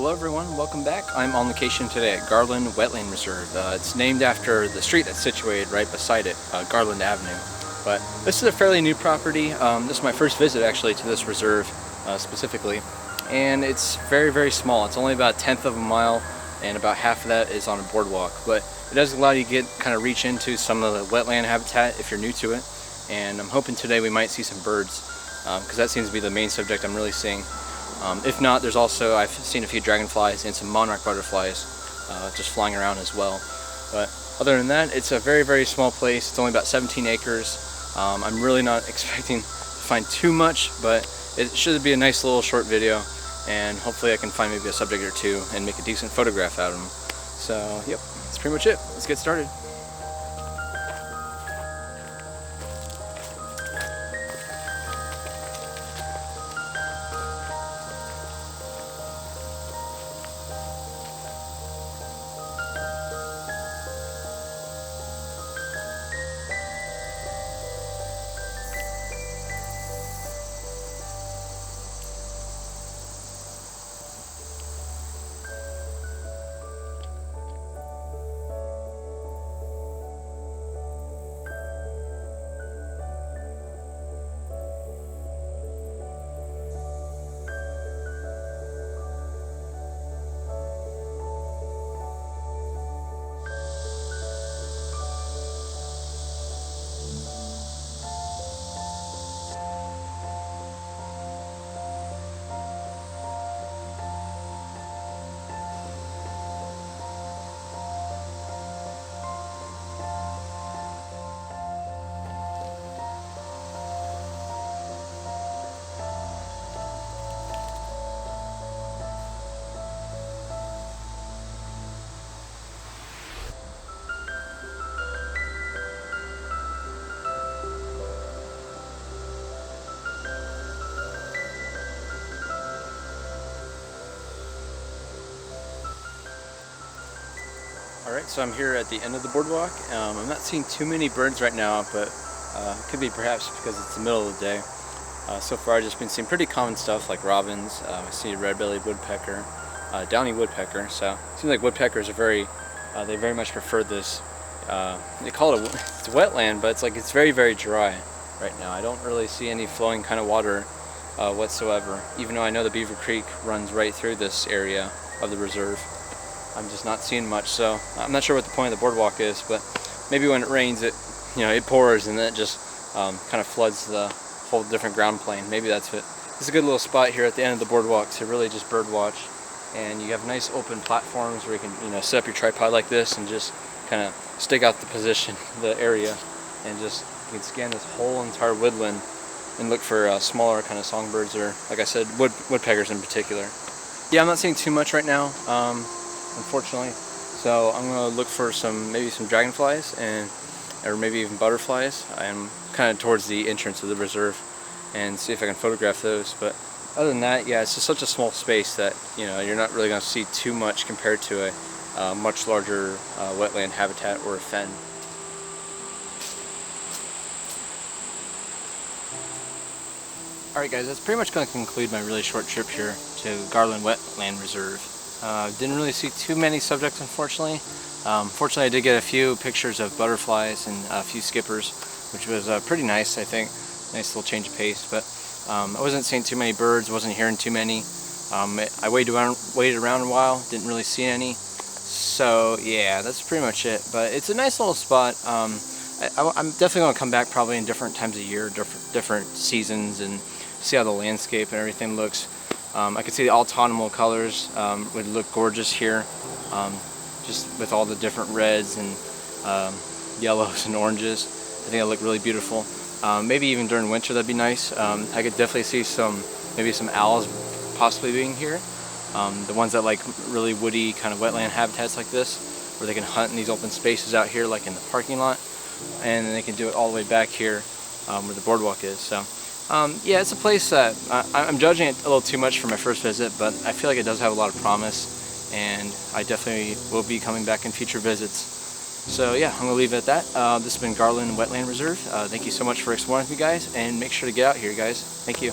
Hello everyone, welcome back. I'm on location today at Garland Wetland Reserve. It's named after the street that's situated right beside it, Garland Avenue. But this is a fairly new property. This is my first visit actually to this reserve specifically. And it's very, very small. It's only about a tenth of a mile and about half of that is on a boardwalk. But it does allow you to kind of reach into some of the wetland habitat if you're new to it. And I'm hoping today we might see some birds because that seems to be the main subject I'm really seeing. If not, there's also, I've seen a few dragonflies and some monarch butterflies just flying around as well. But other than that, it's a very, very small place. It's only about 17 acres. I'm really not expecting to find too much, but it should be a nice little short video, and hopefully I can find maybe a subject or two and make a decent photograph out of them. So, yep, that's pretty much it. Let's get started. Alright, so I'm here at the end of the boardwalk. I'm not seeing too many birds right now, but it could be perhaps because it's the middle of the day. So far I've just been seeing pretty common stuff like robins. I see a red-bellied woodpecker, downy woodpecker. So it seems like woodpeckers are they very much prefer this. They call it it's a wetland, but it's very, very dry right now. I don't really see any flowing kind of water whatsoever, even though I know the Beavercreek runs right through this area of the reserve. I'm just not seeing much, so I'm not sure what the point of the boardwalk is, but maybe when it rains it pours and then it just kind of floods the whole different ground plane. Maybe that's it. This is a good little spot here at the end of the boardwalk to really just bird watch, and you have nice open platforms where you can set up your tripod like this and just kind of stake out the position, the area, and just you can scan this whole entire woodland and look for smaller kind of songbirds, or like I said, woodpeckers in particular. Yeah, I'm not seeing too much right now, unfortunately, so I'm going to look for maybe some dragonflies or maybe even butterflies. I'm kind of towards the entrance of the reserve and see if I can photograph those. But other than that, yeah, it's just such a small space that you're not really going to see too much compared to a much larger wetland habitat or a fen. Alright guys, that's pretty much going to conclude my really short trip here to Garland Wetland Reserve. Didn't really see too many subjects, unfortunately. Fortunately, I did get a few pictures of butterflies and a few skippers, which was pretty nice, I think. Nice little change of pace, but I wasn't seeing too many birds, wasn't hearing too many. I waited around a while, didn't really see any. So yeah, that's pretty much it. But it's a nice little spot. I'm definitely going to come back probably in different times of year, different seasons, and see how the landscape and everything looks. I could see the autumnal colors would look gorgeous here, just with all the different reds and yellows and oranges. I think it'll look really beautiful. Maybe even during winter that'd be nice. I could definitely see maybe some owls possibly being here. The ones that like really woody kind of wetland habitats like this, where they can hunt in these open spaces out here like in the parking lot, and then they can do it all the way back here where the boardwalk is. So yeah, it's a place that I'm judging it a little too much for my first visit, but I feel like it does have a lot of promise, and I definitely will be coming back in future visits. So yeah, I'm going to leave it at that. This has been Garland Wetland Reserve. Thank you so much for exploring with me, guys, and make sure to get out here, guys. Thank you.